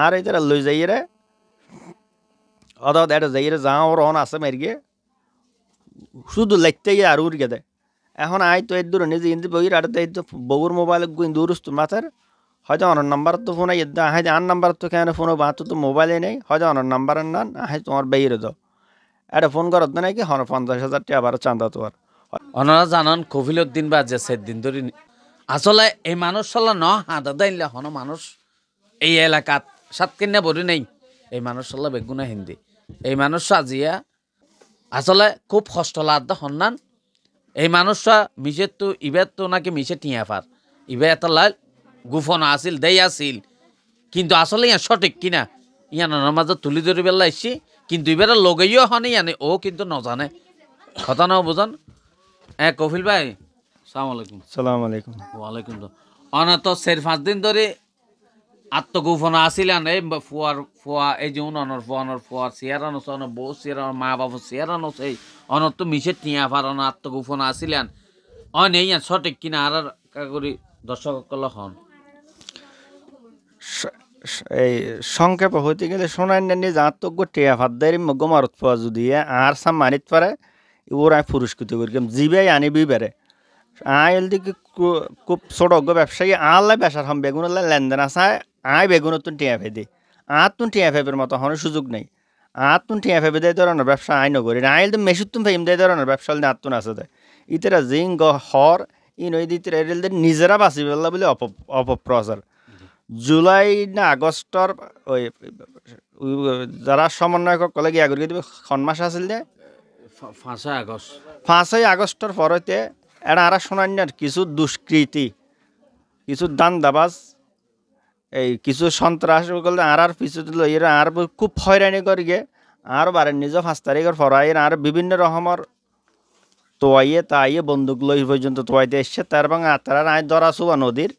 আর এটা লই যাইরে অদাত এটা যাইরে যাও রন আছে মেরগে শুধু লেখতে গিয়ে আর উড়গে দেয় এখন আই তো এর দূর নিজে ইন্দি বইর আর এই তো বউর মোবাইল গুইন দূরস্থ মাথার হয়তো অনার নাম্বার তো ফোন ইদ্দা আহে আন নাম্বার তো কেন ফোন বাতো তো মোবাইলে নেই হয়তো অনার নাম্বার নান আহে তোমার বেইরে দাও এটা ফোন করত না নাকি 50,000 টাকা আবার চান্দা তোমার ওনারা জানান কফিলের দিন বা যে 4 দিন ধরে আসলে এই মানুষ চলা ন হাঁদা দাইলে হন মানুষ এই এলাকাত সাত কিনা বলি নেই এই মানুষ চলা বেগুনা হিন্দি এই মানুষ সাজিয়া আসলে খুব কষ্ট লাদ হন্নান এই মানুষটা মিশে তো ইবের তো নাকি মিশে টিয়া ফার ইবে এত লাল গুফন আসিল দেই আসিল কিন্তু আসলে ইয়া সঠিক কিনা ইয়া নানার মাঝে তুলি ধরি বেলা এসছি কিন্তু ইবের লগেইও হনি জানে ও কিন্তু নজানে কথা নাও বুঝান কফিল ভাই সালাম আলাইকুম সালাম আলাইকুম ওয়ালাইকুম অনা তো 4-5 দিন ধরে আত্মগোপন আসিলেন এই ফুয়া এই যে অনর ফুয়ার সিয়ারানো অন বউ সিয়ারানো মা বাবু সিয়ারানো সেই অনর তো মিশে টিয়া ফারানো আত্মগোপন আসিলেন অন এই সঠিক কিনা আর করি দর্শক হন এই সংক্ষেপে হইতে গেলে শোনাই নিয়ে আত্মজ্ঞ টিয়া ফাদ্দারি মগ্গ মারত পাওয়া যদি আর সাম মানিত পারে ওর আমি পুরস্কৃত করি জিবাই আনিবি বেড়ে আইল দিকে খুব ছোট ব্যবসায়ী আল্লাহ বেসার হম বেগুন লেনদেন আছে আয় বেগুন তুন টিয়া ফেদি তুন টিয়া ফেবের মতো হওয়ার সুযোগ নেই তুন টিয়া ফেবে দেয় ধরনের ব্যবসা আই নগরি আইল তো মেসুর তুন ফেম দেয় ধরনের ব্যবসা আত্মন আছে দেয় ইতেরা জিং হর ই নই দিতে নিজেরা বাঁচি পেলা বলে অপপ্রচার জুলাই না আগস্টর ওই যারা সমন্বয়ক কলে গিয়া করি দিবে খন মাস আছিল যে 5 আগস্টর পরতে এটা আর শোনান্যার কিছু দুষ্কৃতি কিছু দান্দাবাজ এই কিছু সন্ত্রাস করলে আর পিছু এরা আর খুব হয়রানি করিগে আর বারে নিজ 5 তারিখের পরাই আর বিভিন্ন রকমের তোয়াইয়ে তাইয়ে বন্দুক লই পর্যন্ত তোয়াইতে এসছে তার এবং তারা আয় দরাসুয়া নদীর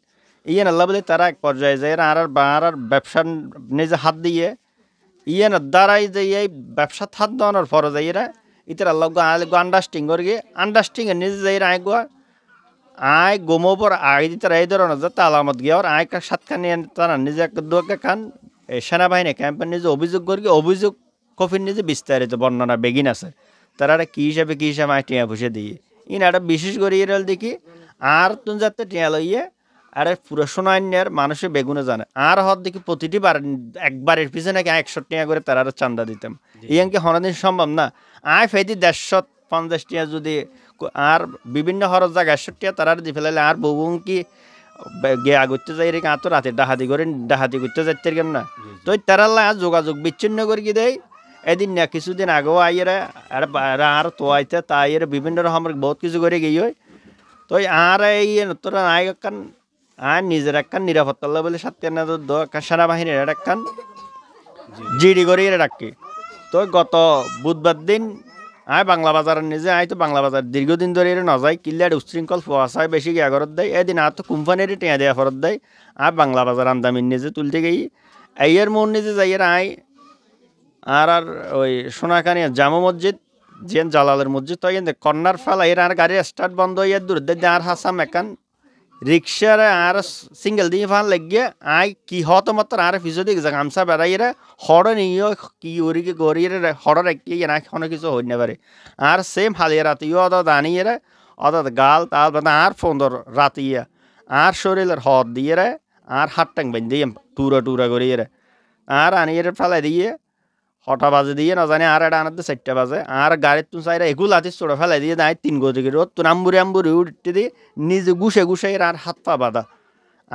ইয়েন আল্লাহ বলে তারা এক পর্যায়ে যায় আর ব্যবসা নিজে হাত দিয়ে ইয়েন দ্বারাই যে এই ব্যবসা হাত দেওয়ানোর পরে যাই এরা ইতার আল্লাহ আন্ডারস্টিং করি আন্ডারস্টিং নিজে যাই আয় গো আয় গোমোপর আয় দিতে এই ধরনের যাতে আলামত গিয়ে আর আয় সাতখানি তারা নিজে দোকে খান সেনাবাহিনী ক্যাম্পের নিজে অভিযোগ করি অভিযোগ কফির নিজে বিস্তারিত বর্ণনা বেগিন আছে তারা কী হিসাবে আয় টিয়া পুষে দিয়ে ইন একটা বিশেষ করে এর দেখি আর তুমি যাতে টিয়া লইয়ে আরে পুরো সোনাইনের মানুষের বেগুনে জানে আর হর দেখি প্রতিটি বার একবারের পিছনে নাকি 100 টাকা করে তারা চান্দা দিতাম ইয়ানকি হরদিন সম্ভব না আয় ফেদি 150 টাকা যদি আর বিভিন্ন হরর জায়গা 100 টাকা তারা দি ফেলালে আর বউং কি গিয়ে আগতে যাই রে তো রাতে ডাহাতি করতে যাইতে কেন না তো তারা যোগাযোগ বিচ্ছিন্ন করে কি দেয় এদিন না কিছুদিন আগেও আইয়েরা আর তো আইতে তাই বিভিন্ন রকমের বহুত কিছু করে গিয়ে হয় তো আর এই তোরা আয় কান আর নিজের একখান নিরাপত্তা বলে সেনাবাহিনীর একখান জিডি করে রাখি তো গত বুধবার দিন আয় বাংলা বাজারের নিজে আয় তো বাংলা বাজার দীর্ঘদিন ধরে এর নজায় কিল্লার উচ্ছৃঙ্খল ফসায় বেশি গিয়া ঘরত দেয় এদিন আর তো কোম্পানিরই টেঁয়া দেওয়া ফরত দেয় আর বাংলা বাজার আন্দামিন নিজে তুলতে গেই এর মন নিজে যাই আয় আর ওই সোনাকানি জামা মসজিদ যে জালালের মসজিদ তো কিন্তু কর্নার ফেলা এর আর গাড়ি স্টার্ট বন্ধ হইয়া দূর দিয়ে আর হাসাম একান রিক্সার আর সিঙ্গেল দিয়ে ফান লাগিয়ে আয় কি হতো মাত্র আর পিছু দিকে যা গামছা বেড়াইরে হড় নিয়ে কি ওরিকে গড়িয়ে হড় রাখিয়ে না কোনো কিছু হই না পারে আর সেম হালিয়ে রাতিও অত আনিয়ে অত গাল তাল আর ফোন্দর রাতিয়ে আর শরীরের হদ দিয়ে আর হাত টাং বেঁধে দিয়ে টুরা করিয়ে আর আনিয়ে ফেলাই দিয়ে 6টা বাজে দিয়ে না জানি আর এটা আনাতে 4টা বাজে আর গাড়ির তুন চাইরা এগুলো হাতি চোড়া ফেলাই দিয়ে নাই 3 গতি রোদ তুন আম্বুরি উঠতে দিয়ে নিজে গুছে আর হাত পা বাঁধা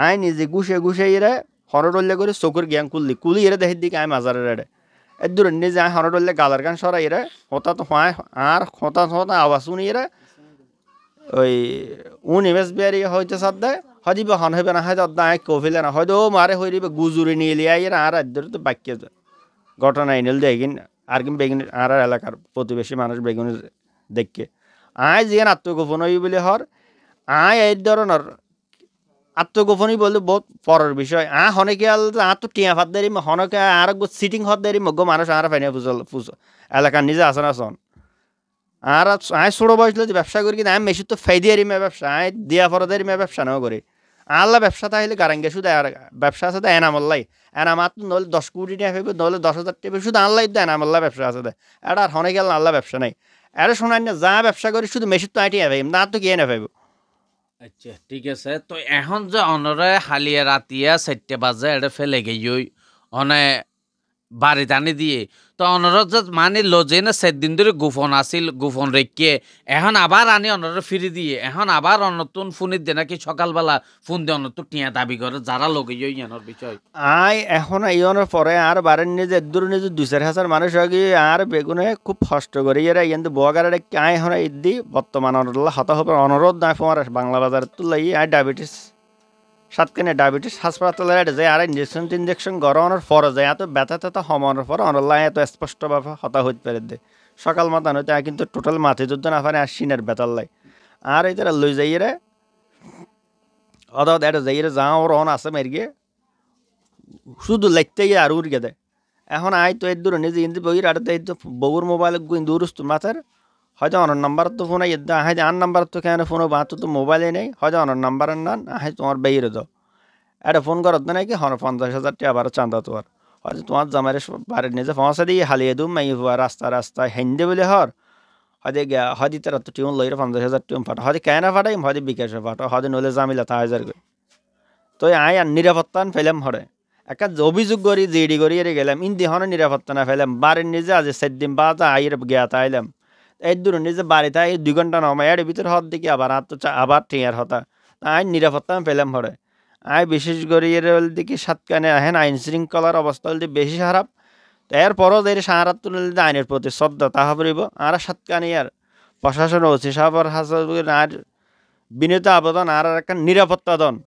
আয় নিজে গুছে এরা হরডল্লে করে চকুর জ্ঞান কুলি এরা দেখে দিকে আয় মাজারের এড়ে এর দূরে নিজে আয় হরডল্লে গালার গান সরাই এরা হতা তো হয় আর হতা আওয়াজ শুনি এরা ওই ইমেজ বেয়ারি হইতে সাদ দেয় হয়তো বা হন হইবে না হয়তো আয় কফিলে না হয়তো ও মারে হয়ে দিবে গুজুরি নিয়ে লিয়ে এরা আর এদের তো বাক্য ঘটনা এনেল দেখেন আর কি বেগুন আর এলাকার প্রতিবেশী মানুষ বেগুন দেখে আয় যে আত্মগোপন হই বলে হর আয় এই ধরনের আত্মগোপনই বলতে বহুত পরের বিষয় হনেকে তো টিয়া ফাত দেরি হনকে আর সিটিং হত দেরি মগ্গ মানুষ আর ফাইনে পুজো এলাকার নিজে আসে না শোন আর আয় ছোটো বয়সলে যে ব্যবসা করি কিন্তু আমি মেশিন তো ফাইদিয়ারি মে ব্যবসা আয় দিয়া ফরদারি মে ব্যবসা নাও করি আল্লাহ ব্যবসা তাহলে গারাঙ্গে শুধু আর ব্যবসা আছে এনামল্লাই এনামাত নহলে 10 কোটি টাকা পাইব নহলে 10,000 টাকা শুধু আল্লাহ এনামল্লা ব্যবসা আছে এটা আর হনে গেল আল্লাহ ব্যবসা নাই এটা শোনাই না যা ব্যবসা করি শুধু মেশিন তো আইটি পাইব না তো কি না পাইব আচ্ছা ঠিক আছে তো এখন যে অনরে হালিয়া রাতিয়া 4টা বাজে এটা ফেলে গিয়ে অনে বাড়ি টানি দিয়ে তো অনরত যে মানে লজে না 4 দিন ধরে গোপন আসিল গোপন রেখে এখন আবার আনি অনরে ফিরি দিয়ে এখন আবার অনতুন ফোনিত দিয়ে নাকি সকালবেলা ফোন দিয়ে অনতুন টিয়া দাবি করে যারা লগে ইয়ানোর বিষয় আই এখন ইয়নের পরে আর বারেন নিজে দূর নিজে 2-4 হাজার মানুষ আগে আর বেগুনে খুব কষ্ট করে এরা কিন্তু বোয়াগারে আই এখন ইদি বর্তমান অনরল্লা হত হবে অনুরোধ না তোমার বাংলা বাজার তুলাই আই ডায়াবেটিস সাতখানে ডায়াবেটিস হাসপাতালে যায় আর ইঞ্জেকশন গরমের পরে যায় এত ব্যথা তেতা হমানোর পরে অনল্লা এত স্পষ্টভাবে হতা হইতে পারে দে সকাল মাতান হইতে কিন্তু টোটাল মাথে যুদ্ধ না পারে আর সিনের বেতার লাই আর এই তারা লই যাই রে অদ এটা যাই রে যাও ওর অন আছে মেরিয়ে শুধু লাইতে গিয়ে আর উড়িয়ে দেয় এখন আই তো এর দূর নিজে ইন্দি বইয়ের আর এই তো বউর মোবাইল গুইন দূরস্ত মাথার হয়তো অনর নাম্বার তো ফোন আই হাই আন নাম্বার তো কেন ফোন বা তো মোবাইলে নেই হয়তো অনর নাম্বার না হাই তোমার বেইরে দাও এটা ফোন করত না নাকি হন 50,000 টাকা আবার চান্দা তোমার হয়তো তোমার জামাইরে বাড়ির নিজে পৌঁছা দিয়ে হালিয়ে দুম মাই রাস্তা রাস্তায় হেন্দে বলে হর হয়তো হয়তো তারা তো টিউন লইরে 50,000 টিউন ফাটা হয়তো কেনা ফাটাই হয়তো বিকাশে ফাটা হয়তো নলে জামিলা 1,000 তো আই আর নিরাপত্তান ফেলাম হরে একটা অভিযোগ করি জিডি করি এর গেলাম ইন্দি হন নিরাপত্তা না ফেলাম বাড়ির নিজে আজ 4 দিন বাদ আইয়ের গিয়াত আইলাম এই দূর নিজে বাড়িতে আই 2 ঘন্টা নমা এর ভিতর হত দেখি আবার আবার টিয়ার হতা আই নিরাপত্তা পেলাম হরে আই বিশেষ করে এর দিকে সাতকানে আহেন আইন শৃঙ্খলার অবস্থা হলে বেশি খারাপ তো এরপরও যে সাহারাত তুলে আইনের প্রতি শ্রদ্ধা তাহা পড়িব আর সাতকানে আর প্রশাসন ওসি সাহেবের হাসার আর বিনীত আবেদন আর একটা নিরাপত্তা দন